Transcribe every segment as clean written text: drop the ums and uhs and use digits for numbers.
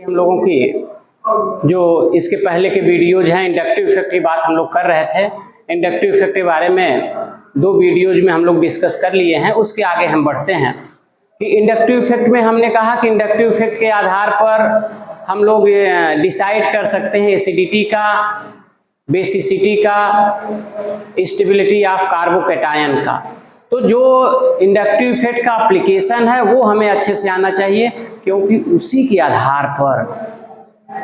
हम लोगों की जो इसके पहले के वीडियोज हैं इंडक्टिव इफेक्ट की बात हम लोग कर रहे थे। इंडक्टिव इफेक्ट के बारे में 2 वीडियोज में हम लोग डिस्कस कर लिए हैं। उसके आगे हम बढ़ते हैं कि इंडक्टिव इफेक्ट में हमने कहा कि इंडक्टिव इफेक्ट के आधार पर हम लोग डिसाइड कर सकते हैं एसिडिटी का, बेसिसिटी का, स्टेबिलिटी ऑफ कार्बोकैटायन का। तो जो इंडक्टिव इफेक्ट का एप्लीकेशन है वो हमें अच्छे से आना चाहिए, क्योंकि उसी के आधार पर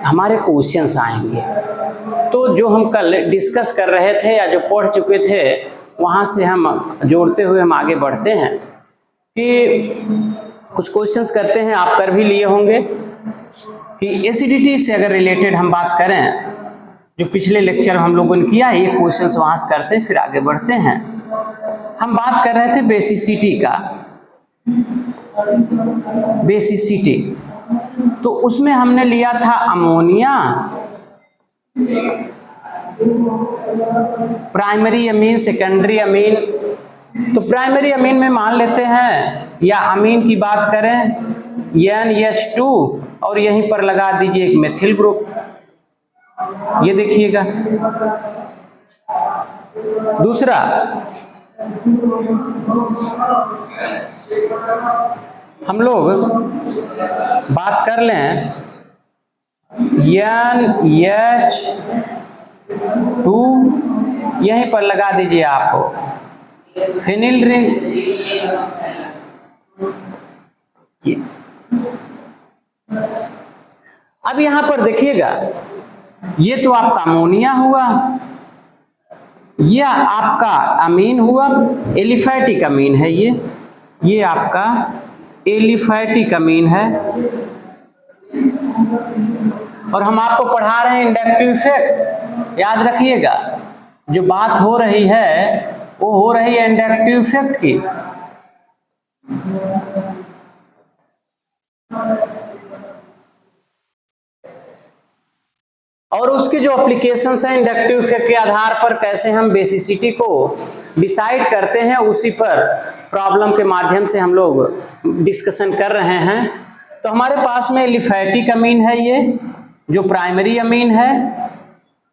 हमारे क्वेश्चंस आएंगे। तो जो हम कल डिस्कस कर रहे थे या जो पढ़ चुके थे वहाँ से हम जोड़ते हुए हम आगे बढ़ते हैं कि कुछ क्वेश्चंस करते हैं, आप कर भी लिए होंगे कि एसिडिटी से अगर रिलेटेड हम बात करें, जो पिछले लेक्चर हम लोगों ने किया ये क्वेश्चंस वहाँ से करते हैं, फिर आगे बढ़ते हैं। हम बात कर रहे थे बेसिसिटी का, बेसिसिटी। तो उसमें हमने लिया था ammonia, primary amine, secondary amine. तो प्राइमरी अमीन में मान लेते हैं या अमीन की बात करें NH2 और यहीं पर लगा दीजिए एक मेथिल ग्रुप। ये देखिएगा। दूसरा हम लोग बात कर लें NH2, यहीं पर लगा दीजिए आप फिनिल रिंग। अब यहां पर देखिएगा, ये तो आपका अमोनिया हुआ, यह आपका अमीन हुआ, एलिफैटिक अमीन है ये आपका एलिफैटिक अमीन है। और हम आपको पढ़ा रहे हैं इंडक्टिव इफेक्ट। याद रखिएगा, जो बात हो रही है वो हो रही है इंडक्टिव इफेक्ट की। और उसकी जो एप्लीकेशंस हैं इंडक्टिव इफेक्ट के आधार पर कैसे हम बेसिसिटी को डिसाइड करते हैं, उसी पर प्रॉब्लम के माध्यम से हम लोग डिस्कशन कर रहे हैं। तो हमारे पास में एलिफैटिक अमीन है, ये जो प्राइमरी अमीन है,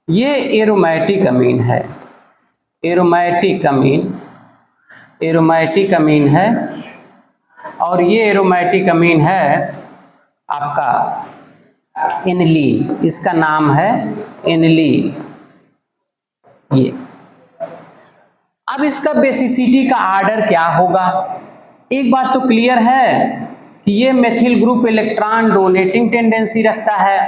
ये एरोमेटिक अमीन है, एरोमेटिक अमीन, एरोमेटिक अमीन है। और ये एरोमेटिक अमीन है आपका एनिलीन, इसका नाम है एनिलीन। ये अब इसका बेसिसिटी का आर्डर क्या होगा? एक बात तो क्लियर है कि ये methyl group electron donating tendency रखता है।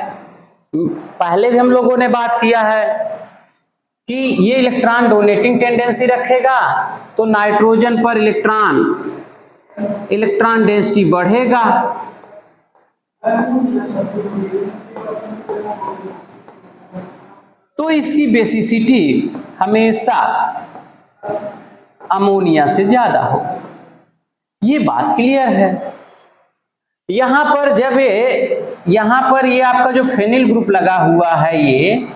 पहले भी हम लोगों ने बात किया है कि ये इलेक्ट्रॉन डोनेटिंग टेंडेंसी रखेगा तो नाइट्रोजन पर इलेक्ट्रॉन डेंसिटी बढ़ेगा। तो इसकी बेसिसिटी हमेशा अमोनिया से ज्यादा हो, ये बात क्लियर है। यहां पर जब ये आपका जो फेनिल ग्रुप लगा हुआ है, ये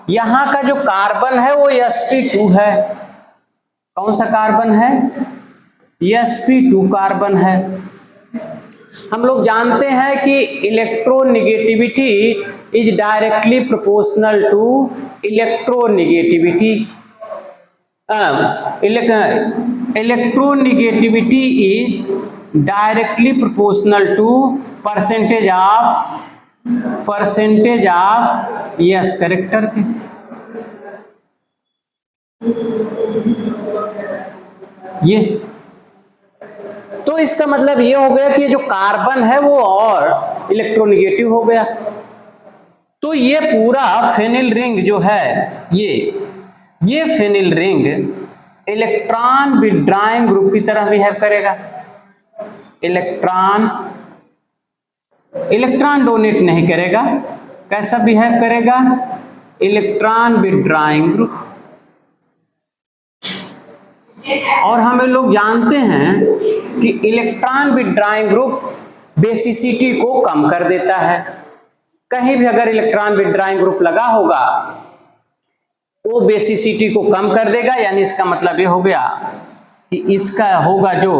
यहां का जो कार्बन है वो sp2 है। कौन सा कार्बन है? sp2 कार्बन है। हम लोग जानते हैं कि electronegativity is directly proportional to electronegativity. Electronegativity is directly proportional to percentage of s character के। ये तो इसका मतलब ये हो गया कि ये जो कार्बन है वो और इलेक्ट्रोनेगेटिव हो गया। तो ये पूरा फेनिल रिंग जो है, ये phenyl ring electron withdrawing group की तरह बिहेव करेगा। इलेक्ट्रॉन डोनेट नहीं करेगा। कैसा बिहेव करेगा? Electron withdrawing group. और हम लोग जानते हैं कि इलेक्ट्रॉन विड्रॉइंग ग्रुप बेसिसिटी को कम कर देता है। कहीं भी अगर इलेक्ट्रॉन विड्रॉइंग ग्रुप लगा होगा वो बेसिसिटी को कम कर देगा, यानी इसका मतलब ये हो गया कि इसका होगा जो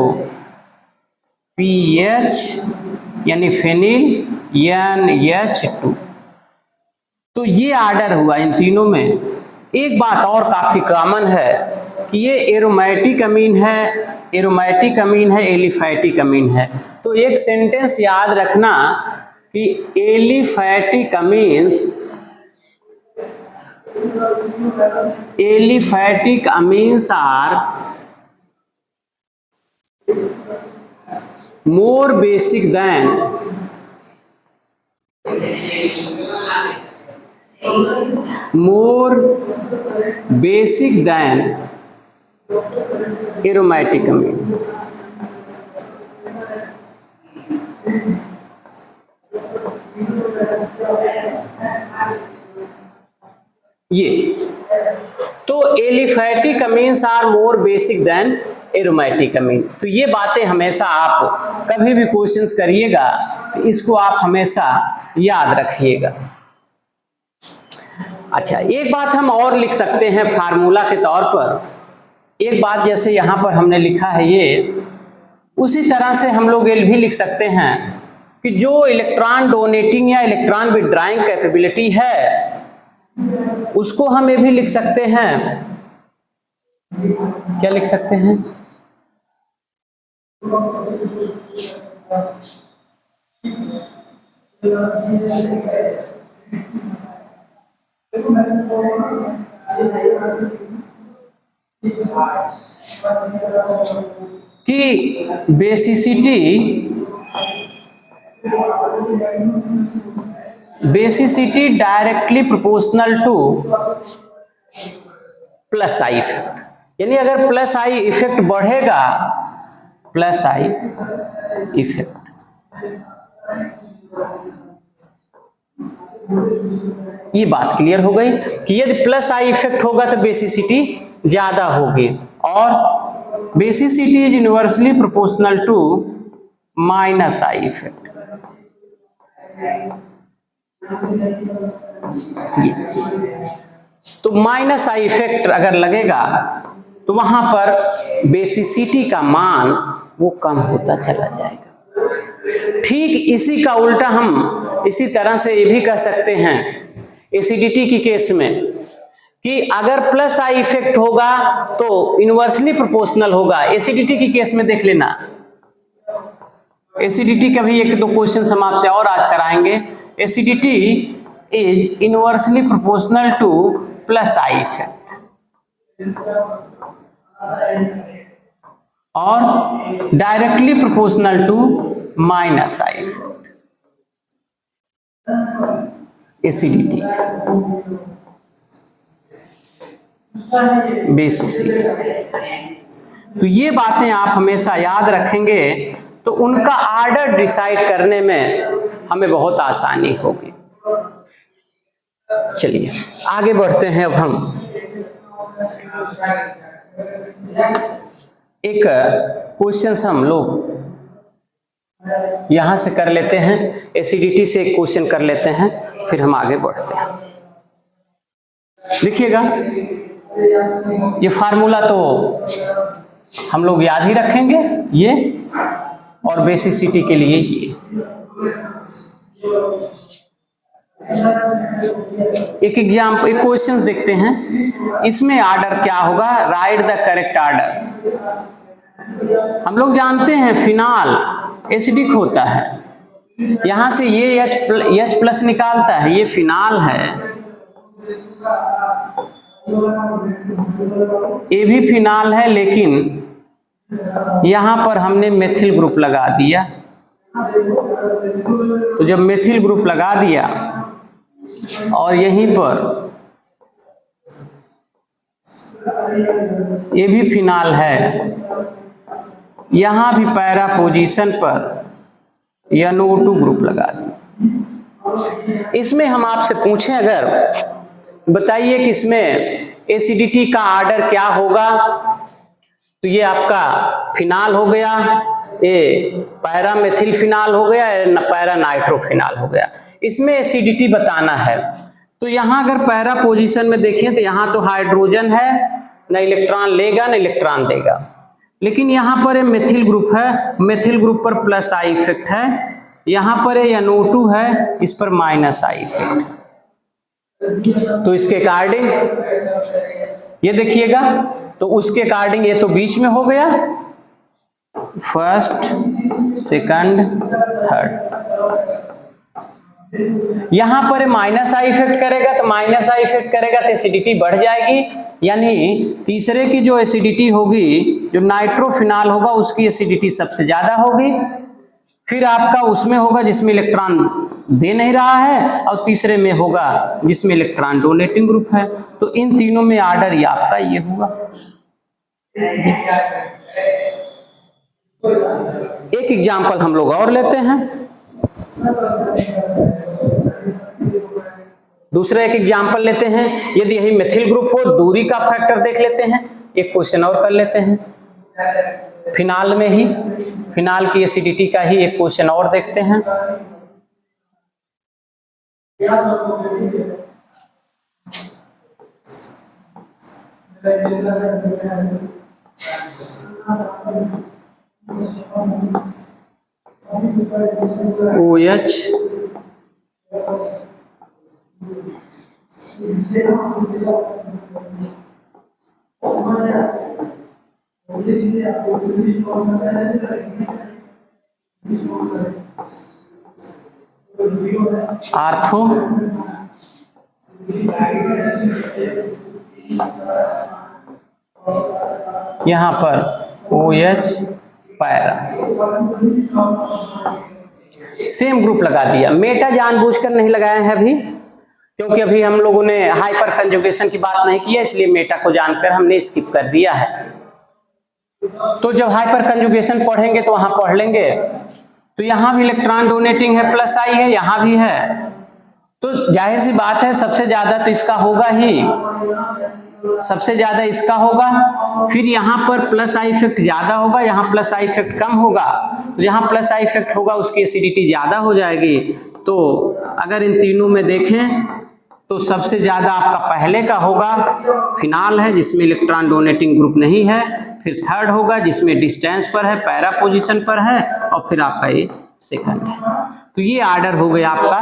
pH यानी फेनिल NH2। तो ये ऑर्डर हुआ इन तीनों में। एक बात और काफी कॉमन है कि ये एरोमेटिक अमीन है, एरोमेटिक अमीन है, एलिफैटिक अमीन है। तो एक सेंटेंस याद रखना कि aliphatic amines are more basic than aromatic amine। ये तो aliphatic amines are more basic than aromatic amine. तो ये बातें हमेशा आप कभी भी क्वेश्चंस करिएगा तो इसको आप हमेशा याद रखिएगा। अच्छा, एक बात हम और लिख सकते हैं फार्मूला के तौर पर। एक बात जैसे यहाँ पर हमने लिखा है ये, उसी तरह से हम लोग ये भी लिख सकते हैं कि जो इलेक्ट्रॉन डोनेटिंग या इलेक्ट्रॉन विड्रॉइंग कैपेबिलिटी है उसको हम ये भी लिख सकते हैं। क्या लिख सकते हैं? कि basicity directly proportional to plus I effect. यानी अगर प्लस आई इफेक्ट बढ़ेगा, प्लस आई इफेक्ट, ये बात क्लियर हो गई कि यदि प्लस आई इफेक्ट होगा तो बेसिसिटी ज्यादा होगी, और basicity is universally proportional to minus I effect. तो माइनस आई इफेक्ट अगर लगेगा तो वहां पर बेसिसिटी का मान वो कम होता चला जाएगा। ठीक इसी का उल्टा हम इसी तरह से ये भी कह सकते हैं एसिडिटी की केस में कि अगर प्लस आई इफेक्ट होगा तो इनवर्सली प्रोपोर्शनल होगा। एसिडिटी की केस में देख लेना, एसिडिटी का भी एक दो क्वेश्चन हम आपसे और आज कराएंगे। Acidity is inversely proportional to plus I effect और directly proportional to minus I effect. Acidity basicity. तो ये बातें आप हमेशा याद रखेंगे तो उनका ऑर्डर डिसाइड करने में हमें बहुत आसानी होगी। चलिए आगे बढ़ते हैं। अब हम एक क्वेश्चन हम लोग यहां से कर लेते हैं, एसिडिटी से एक क्वेश्चन कर लेते हैं, फिर हम आगे बढ़ते हैं। देखिएगा ये फार्मूला तो हम लोग याद ही रखेंगे, ये और बेसिसिटी के लिए ये। एक एग्जाम्पल, एक क्वेश्चंस देखते हैं, इसमें ऑर्डर क्या होगा? Right the correct order. हम लोग जानते हैं फिनाल एसिडिक होता है, यहां से ये H प्लस निकालता है, ये फिनाल है, ये भी फिनाल है, लेकिन यहां पर हमने मेथिल ग्रुप लगा दिया। तो जब मेथिल ग्रुप लगा दिया और यहीं पर ये भी फिनाल है, यहां भी पैरा पोजीशन पर NO2 ग्रुप लगा दिया। इसमें हम आपसे पूछें, अगर बताइए कि इसमें एसिडिटी का ऑर्डर क्या होगा, तो ये आपका फिनाल हो गया, ये पैरा मेथिल फिनाल हो गया, पैरा नाइट्रोफिनाल हो गया। इसमें एसिडिटी बताना है। तो यहाँ अगर पैरा पोजीशन में देखें तो यहाँ तो हाइड्रोजन है, न इलेक्ट्रॉन लेगा न इलेक्ट्रॉन देगा, लेकिन यहाँ पर मेथिल ग्रुप है, मेथिल ग्रुप पर प्लस आई इफेक्ट है, यहाँ पर NO2 है, इस पर माइनस आई इफेक्ट। तो इसके अकॉर्डिंग ये देखिएगा, तो उसके अकॉर्डिंग ये तो बीच में हो गया, फर्स्ट सेकंड थर्ड। यहां पर माइनस आई इफेक्ट करेगा, तो माइनस आई इफेक्ट करेगा तो एसिडिटी बढ़ जाएगी, यानी तीसरे की जो एसिडिटी होगी, जो नाइट्रोफिनॉल होगा, उसकी एसिडिटी सबसे ज्यादा होगी। फिर आपका उसमें होगा जिसमें इलेक्ट्रॉन दे नहीं रहा है, और तीसरे में होगा जिसमें इलेक्ट्रॉन डोनेटिंग ग्रुप है। तो इन तीनों में ऑर्डर ये आपका ये होगा। एक एग्जाम्पल हम लोग और लेते हैं, दूसरा एक एग्जाम्पल लेते हैं। यदि यही मेथिल ग्रुप हो, दूरी का फैक्टर देख लेते हैं। एक क्वेश्चन और कर लेते हैं, फिनाल में ही, फिनाल की एसिडिटी का ही एक क्वेश्चन और देखते हैं। OH आर्थो यहां पर OH पैरा, सेम ग्रुप लगा दिया। मेटा जानबूझकर नहीं लगाए हैं अभी, क्योंकि अभी हम लोगों ने हाइपर कंजुगेशन की बात नहीं की है, इसलिए मेटा को जानकर हमने स्किप कर दिया है। तो जब हाइपर कंजुगेशन पढ़ेंगे तो वहां पढ़ लेंगे। तो यहां भी इलेक्ट्रॉन डोनेटिंग है, प्लस आई है, यहां भी है, तो जाहिर सी बात है सबसे ज्यादा तो इसका होगा ही, सबसे ज्यादा इसका होगा। फिर यहाँ पर प्लस आई इफेक्ट ज्यादा होगा, यहाँ प्लस आई इफेक्ट कम होगा। यहाँ प्लस आई इफेक्ट होगा, उसकी एसिडिटी ज्यादा हो जाएगी। तो अगर इन तीनों में देखें तो सबसे ज्यादा आपका पहले का होगा, फिनाल है जिसमें इलेक्ट्रॉन डोनेटिंग ग्रुप नहीं है। फिर थर्ड होगा जिसमें डिस्टेंस पर है, पैरा पोजीशन पर है, और फिर आपका ये सेकंड है। तो ये ऑर्डर हो गया आपका।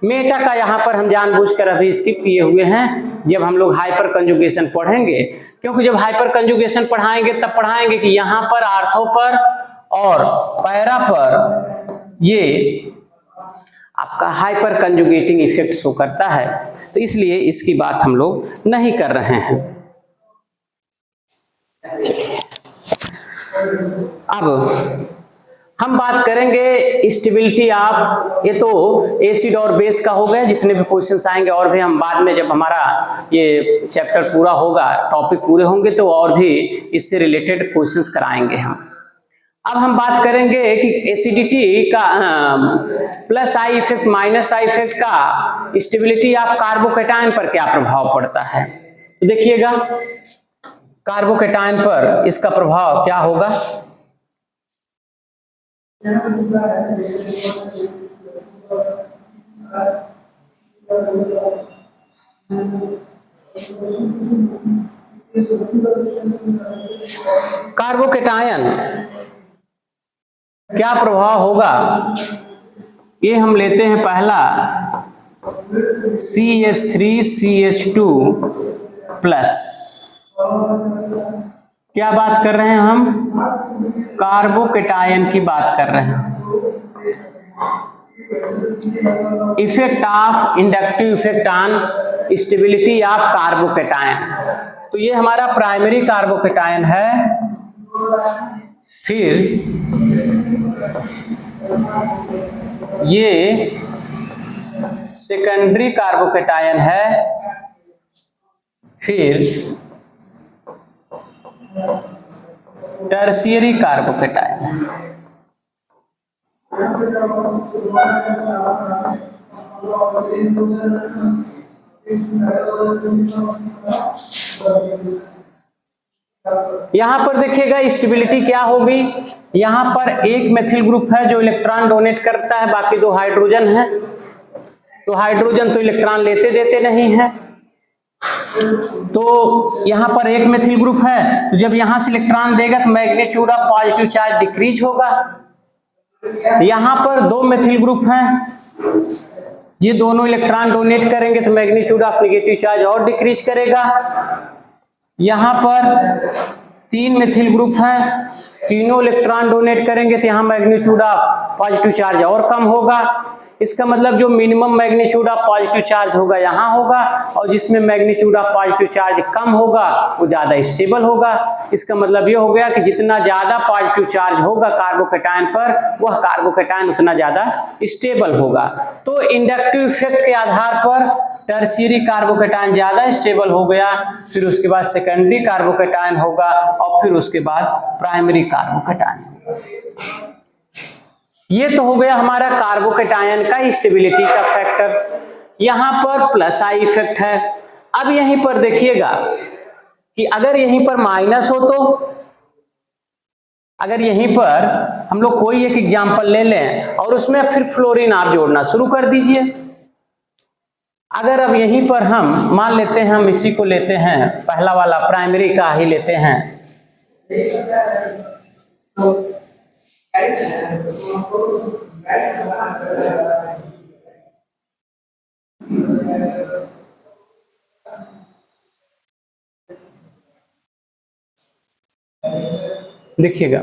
मेटा का यहाँ पर हम जानबूझकर अभी स्किप किए हुए हैं, जब हम लोग हाइपर कंजुगेशन पढ़ेंगे, क्योंकि जब हाइपर कंजुगेशन पढ़ाएंगे तब पढ़ाएंगे कि यहाँ पर आर्थो पर और पैरा पर ये आपका हाइपर कंजुगेटिंग इफेक्ट शो करता है, तो इसलिए इसकी बात हम लोग नहीं कर रहे हैं। अब हम बात करेंगे स्टेबिलिटी ऑफ, ये तो एसिड और बेस का हो गया, जितने भी क्वेश्चंस आएंगे और भी हम बाद में जब हमारा ये चैप्टर पूरा होगा, टॉपिक पूरे होंगे, तो और भी इससे रिलेटेड क्वेश्चंस कराएंगे हम। अब हम बात करेंगे कि एसिडिटी का plus I effect minus I effect का स्टेबिलिटी ऑफ कार्बोकेटायन पर क्या प्रभाव पड़ता है। तो देखिएगा कार्बोकेटायन पर इसका प्रभाव क्या होगा। कार्बोकेटायन क्या प्रभाव होगा, ये हम लेते हैं पहला CH3CH2 प्लस। क्या बात कर रहे हैं हम, कार्बोकेटायन की बात कर रहे हैं। Effect of inductive effect on stability of carbocation. तो ये हमारा प्राइमरी कार्बोकेटायन है, फिर ये सेकेंडरी कार्बोकेटायन है, फिर टर्शियरी कार्बोकेटायन। यहां पर देखिएगा स्टेबिलिटी क्या होगी। यहां पर एक मेथिल ग्रुप है जो इलेक्ट्रॉन डोनेट करता है, बाकी दो हाइड्रोजन है। तो हाइड्रोजन तो इलेक्ट्रॉन लेते देते नहीं है, तो यहां पर एक मेथिल ग्रुप है, तो जब यहां से इलेक्ट्रॉन देगा तो magnitude of positive charge decrease होगा। यहाँ पर दो मेथिल ग्रुप हैं, ये दोनों इलेक्ट्रॉन डोनेट करेंगे तो मैग्नीट्यूड ऑफ नेगेटिव चार्ज और डिक्रीज करेगा। यहाँ पर तीन मेथिल ग्रुप हैं, तीनों इलेक्ट्रॉन डोनेट करेंगे तो यहाँ मैग्नीट्यूड ऑफ पॉजिटिव चार्ज और कम होगा। इसका मतलब जो minimum magnitude of positive charge होगा यहाँ होगा, और जिसमें मैग्नीट्यूड ऑफ पॉजिटिव चार्ज कम होगा वो ज़्यादा स्टेबल होगा। इसका मतलब ये हो गया कि जितना ज़्यादा पॉजिटिव चार्ज होगा कार्बोकैटायन पर, वह कार्बोकैटायन उतना ज़्यादा स्टेबल होगा। तो इंडक्टिव इफेक्ट के आधार पर टर्शियरी कार्बोकैटायन ज़्यादा स्टेबल हो गया, फिर उसके बाद सेकेंडरी कार्बोकैटायन होगा, और फिर उसके बाद प्राइमरी कार्बोकैटायन होगा। ये तो हो गया हमारा कार्बोकैटायन का स्टेबिलिटी का फैक्टर। यहाँ पर प्लस आई इफेक्ट है। अब यहीं पर देखिएगा कि अगर यहीं पर माइनस हो तो, अगर यहीं पर हम लोग कोई एक एग्जाम्पल ले लें और उसमें फिर फ्लोरीन आप जोड़ना शुरू कर दीजिए। अगर अब यहीं पर हम मान लेते हैं, हम इसी को लेते हैं, पहला वाला प्राइमरी का ही लेते हैं, देखिएगा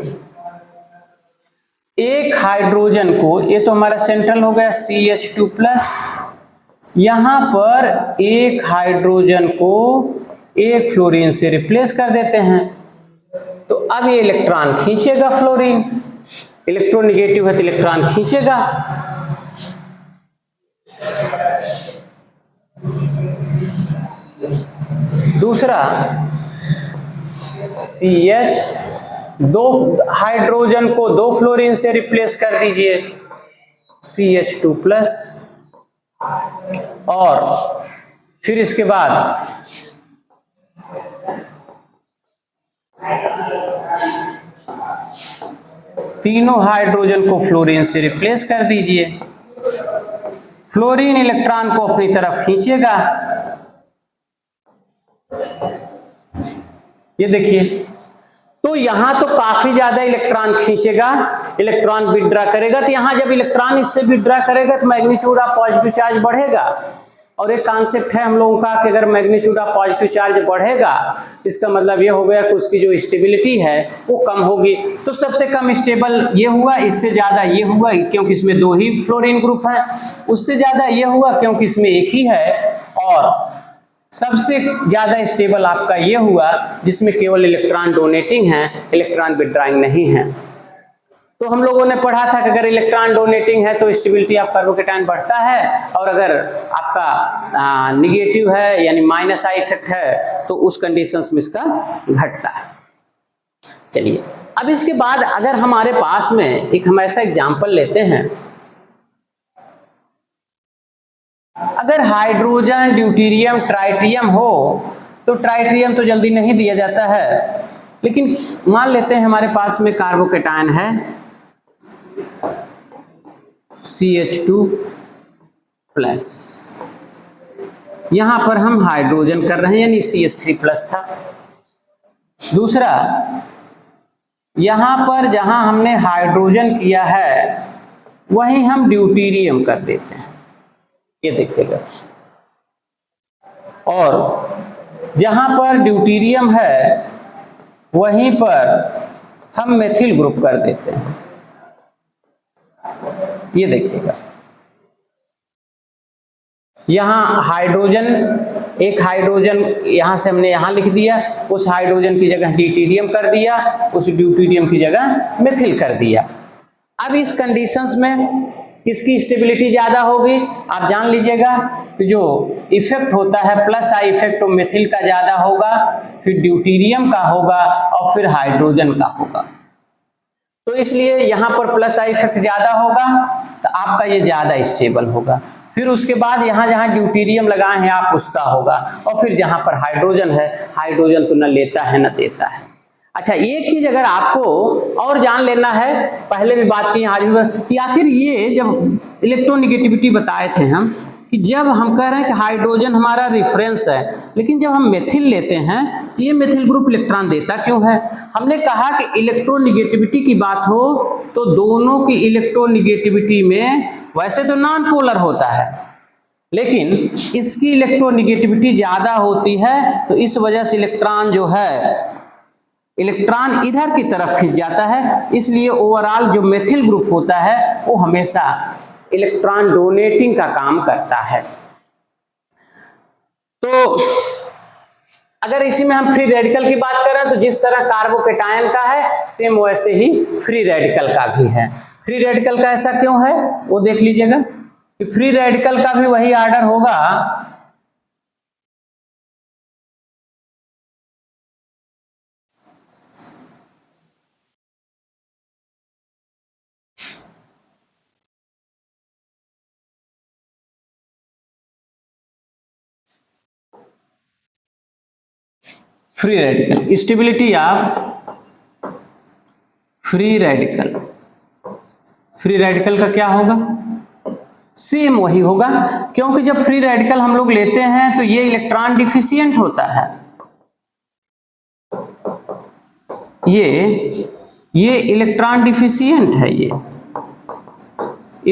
एक हाइड्रोजन को, ये तो हमारा सेंट्रल हो गया CH2+, यहां पर एक हाइड्रोजन को एक फ्लोरीन से रिप्लेस कर देते हैं, तो अब ये इलेक्ट्रॉन खींचेगा, फ्लोरीन इलेक्ट्रोनेगेटिव है तो इलेक्ट्रॉन खींचेगा। दूसरा CH, दो हाइड्रोजन को दो फ्लोरीन से रिप्लेस कर दीजिए, CH2+, और फिर इसके बाद तीनों हाइड्रोजन को फ्लोरीन से रिप्लेस कर दीजिए। फ्लोरीन इलेक्ट्रॉन को अपनी तरफ खींचेगा, ये देखिए, तो यहां तो काफी ज्यादा इलेक्ट्रॉन खींचेगा, इलेक्ट्रॉन विथड्रॉ करेगा, तो यहां जब इलेक्ट्रॉन इससे विथड्रॉ करेगा तो मैग्नीट्यूड ऑफ पॉजिटिव चार्ज बढ़ेगा। और एक कॉन्सेप्ट है हम लोगों का कि अगर मैग्नीट्यूड ऑफ पॉजिटिव चार्ज बढ़ेगा, इसका मतलब ये हो गया कि उसकी जो स्टेबिलिटी है वो कम होगी। तो सबसे कम स्टेबल ये हुआ, इससे ज्यादा ये हुआ क्योंकि इसमें दो ही फ्लोरीन ग्रुप हैं, उससे ज्यादा ये हुआ क्योंकि इसमें एक ही है, और सबसे ज्यादा स्टेबल आपका ये हुआ जिसमें केवल इलेक्ट्रॉन डोनेटिंग है, इलेक्ट्रॉन विथड्राइंग नहीं है। तो हम लोगों ने पढ़ा था कि अगर इलेक्ट्रॉन डोनेटिंग है तो स्टेबिलिटी ऑफ कार्बोकैटायन बढ़ता है, और अगर आपका निगेटिव है यानी माइनस आई इफेक्ट है तो उस कंडीशंस में इसका घटता है। चलिए, अब इसके बाद अगर हमारे पास में एक हम ऐसा एग्जाम्पल लेते हैं, अगर हाइड्रोजन, ड्यूटेरियम, ट्राइटियम हो तो ट्राइटियम तो जल्दी नहीं दिया जाता है, लेकिन मान लेते हैं हमारे पास में कार्बोकैटायन है CH2+, यहां पर हम हाइड्रोजन कर रहे हैं यानी CH3+ था। दूसरा, यहां पर जहां हमने हाइड्रोजन किया है वहीं हम ड्यूटेरियम कर देते हैं, ये देखिएगा, और जहां पर ड्यूटेरियम है वहीं पर हम मेथिल ग्रुप कर देते हैं, ये देखिएगा। यहाँ हाइड्रोजन, एक हाइड्रोजन यहाँ से हमने यहाँ लिख दिया, उस हाइड्रोजन की जगह ड्यूटेरियम कर दिया, उस ड्यूटेरियम की जगह मेथिल कर दिया। अब इस कंडीशंस में किसकी स्टेबिलिटी ज्यादा होगी आप जान लीजिएगा, तो जो इफेक्ट होता है प्लस आई इफेक्ट वो मेथिल का ज्यादा होगा, फिर ड्यूटेरियम का होगा, और फिर हाइड्रोजन का होगा। तो इसलिए यहाँ पर प्लस आई इफेक्ट ज्यादा होगा तो आपका ये ज्यादा स्टेबल होगा। फिर उसके बाद यहाँ जहाँ ड्यूटेरियम लगाए हैं आप उसका होगा, और फिर जहाँ पर हाइड्रोजन है, हाइड्रोजन तो न लेता है न देता है। अच्छा, एक चीज अगर आपको और जान लेना है, पहले भी बात की आज भी, कि आखिर ये जब इलेक्ट्रोनेगेटिविटी बताए थे हम, कि जब हम कह रहे हैं कि हाइड्रोजन हमारा रेफरेंस है, लेकिन जब हम मेथिल लेते हैं तो ये मेथिल ग्रुप इलेक्ट्रॉन देता क्यों है? हमने कहा कि इलेक्ट्रोनिगेटिविटी की बात हो तो दोनों की इलेक्ट्रोनिगेटिविटी में वैसे तो नॉन पोलर होता है, लेकिन इसकी इलेक्ट्रोनिगेटिविटी ज़्यादा होती है, तो इस वजह से इलेक्ट्रॉन जो है, इलेक्ट्रॉन इधर की तरफ खिंच जाता है। इसलिए ओवरऑल जो मेथिल ग्रुप होता है वो हमेशा इलेक्ट्रॉन डोनेटिंग का काम करता है। तो अगर इसी में हम फ्री रेडिकल की बात करें तो जिस तरह कार्बोकेटायन का है सेम वैसे ही फ्री रेडिकल का भी है। फ्री रेडिकल का ऐसा क्यों है वो देख लीजिएगा कि फ्री रेडिकल का भी वही ऑर्डर होगा, free radical stability of free radical, free radical का क्या होगा? सेम वही होगा, क्योंकि जब फ्री रेडिकल हम लोग लेते हैं तो ये इलेक्ट्रॉन डिफिशिएंट होता है। ये इलेक्ट्रॉन डिफिशिएंट है, ये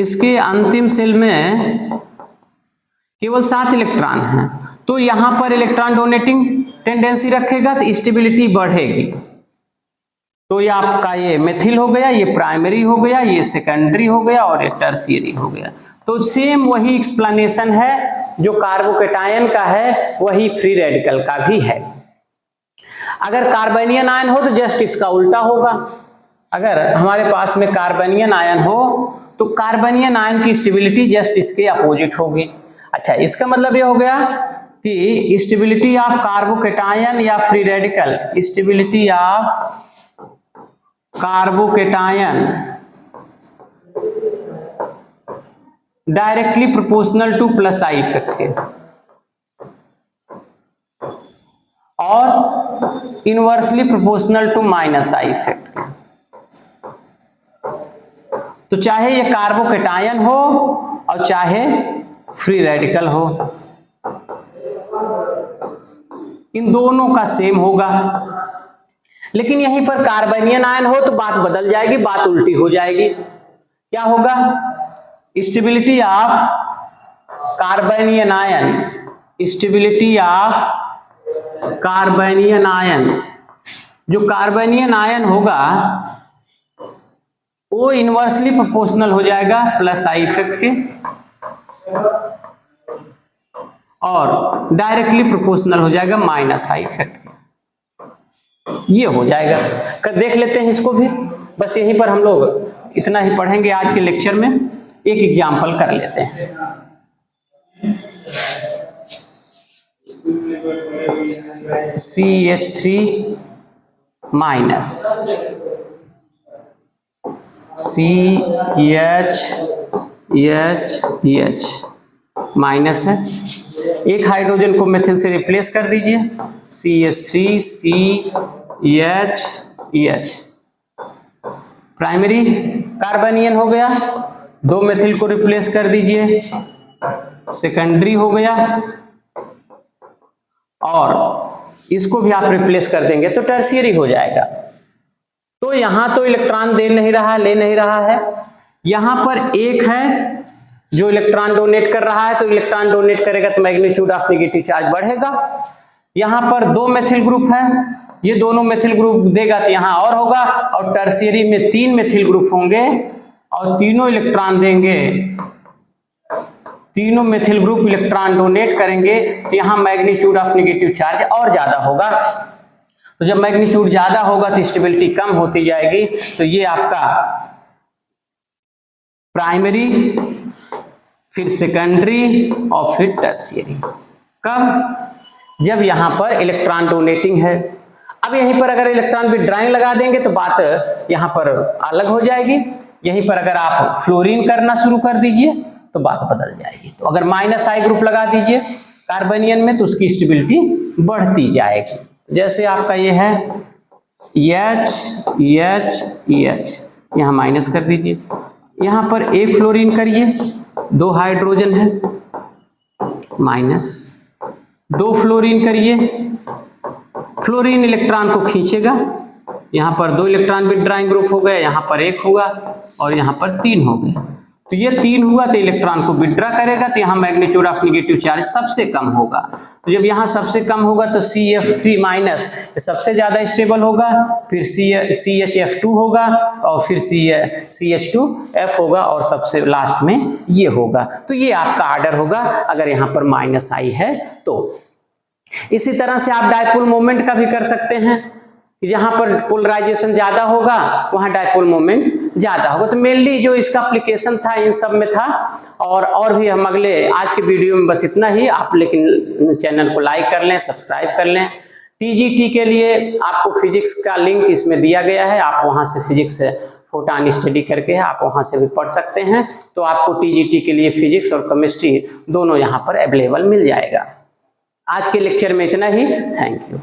इसके अंतिम सेल में केवल 7 इलेक्ट्रॉन हैं, तो यहां पर इलेक्ट्रॉन डोनेटिंग टेंडेंसी रखेगा तो स्टेबिलिटी बढ़ेगी। तो ये आपका ये मेथिल हो गया, ये प्राइमरी हो गया, ये सेकेंडरी हो गया और ये टर्शियरी हो गया। तो सेम वही एक्सप्लेनेशन है जो कार्बोकेटायन का है, वही फ्री रेडिकल का भी है। अगर कार्बोनियन आयन हो तो जस्ट इसका उल्टा होगा। अगर हमारे पास में कार्बोनियन आयन हो तो कार्बोनियन आयन की स्टेबिलिटी जस्ट इसके अपोजिट होगी। अच्छा, इसका मतलब ये हो गया कि स्टेबिलिटी ऑफ कार्बोकेटायन या free radical, stability of carbocation directly proportional to plus I effect के और inversely proportional to minus I effect के। तो चाहे ये कार्बोकेटायन हो और चाहे फ्री रेडिकल हो, इन दोनों का सेम होगा। लेकिन यहीं पर कार्बोनियन आयन हो तो बात बदल जाएगी, बात उल्टी हो जाएगी। क्या होगा? Stability of carbanion ion, stability of carbanion ion, जो कार्बोनियन आयन होगा वो इनवर्सली प्रोपोर्शनल हो जाएगा प्लस आई इफेक्ट के और डायरेक्टली प्रोपोर्शनल हो जाएगा माइनस आई इफेक्ट। ये हो जाएगा। देख लेते हैं इसको भी, बस यहीं पर हम लोग इतना ही पढ़ेंगे आज के लेक्चर में। एक एग्जाम्पल कर लेते हैं। CH3 माइनस, CH माइनस है, एक हाइड्रोजन को मेथिल से रिप्लेस कर दीजिए, CH3 CH। प्राइमरी कार्बोनियन हो गया, 2 मेथिल को रिप्लेस कर दीजिए, सेकेंडरी हो गया और इसको भी आप रिप्लेस कर देंगे तो टर्शियरी हो जाएगा। तो यहां तो इलेक्ट्रॉन दे नहीं रहा, ले नहीं रहा है, यहां पर एक है जो इलेक्ट्रॉन डोनेट कर रहा है, तो इलेक्ट्रॉन डोनेट करेगा तो मैग्नीट्यूड ऑफ नेगेटिव चार्ज बढ़ेगा। यहां पर 2 मेथिल ग्रुप है, ये दोनों मेथिल ग्रुप देगा तो यहां और होगा, और टर्शियरी में 3 मेथिल ग्रुप होंगे और तीनों इलेक्ट्रॉन देंगे, तीनों मेथिल ग्रुप इलेक्ट्रॉन डोनेट करेंगे तो यहां मैग्नीट्यूड ऑफ नेगेटिव चार्ज और ज्यादा होगा। तो जब मैग्नीट्यूड ज्यादा होगा तो स्टेबिलिटी कम होती जाएगी। तो ये आपका प्राइमरी, फिर सेकेंडरी और फिर टर्शियरी। कब? जब यहां पर इलेक्ट्रॉन डोनेटिंग है। अब यहीं पर अगर इलेक्ट्रॉन विथड्रॉइंग लगा देंगे तो बात यहां पर अलग हो जाएगी। यहीं पर अगर आप फ्लोरीन करना शुरू कर दीजिए तो बात बदल जाएगी। तो अगर माइनस आई ग्रुप लगा दीजिए कार्बोनियन में तो उसकी स्टेबिलिटी बढ़ती जाएगी। जैसे आपका ये है EH, यहाँ माइनस कर दीजिए, यहाँ पर एक फ्लोरीन करिए, 2 हाइड्रोजन है, माइनस 2 फ्लोरीन करिए, फ्लोरीन इलेक्ट्रॉन को खींचेगा, यहाँ पर 2 इलेक्ट्रॉन विथड्राइंग ग्रुप हो गए, यहाँ पर 1 हुआ और यहाँ पर 3 हो गए। तो ये 3 हुआ तो इलेक्ट्रॉन को विथड्रा करेगा, तो यहाँ मैग्नीट्यूड ऑफ नेगेटिव चार्ज सबसे कम होगा। तो जब यहाँ सबसे कम होगा तो CF3 माइनस सबसे ज्यादा स्टेबल होगा, फिर CHF2 होगा और फिर CH2F होगा और सबसे लास्ट में ये होगा। तो ये आपका ऑर्डर होगा अगर यहाँ पर माइनस आई है तो। इसी तरह से आप डायपोल मोमेंट का भी कर सकते हैं, जहां पर पोलराइजेशन ज्यादा होगा वहां डायपोल मोमेंट ज्यादा होगा। तो मेनली जो इसका एप्लीकेशन था इन सब में था, और भी हम अगले आज के वीडियो में बस इतना ही। आप लेकिन चैनल को लाइक कर लें, सब्सक्राइब कर लें। TGT के लिए आपको फिजिक्स का लिंक इसमें दिया गया है, आप वहां से फिजिक्स फोटॉन स्टडी करके आप वहां से भी पढ़ सकते हैं। तो आपको TGT के लिए फिजिक्स और केमिस्ट्री दोनों यहाँ पर अवेलेबल मिल जाएगा। आज के लेक्चर में इतना ही। Thank you.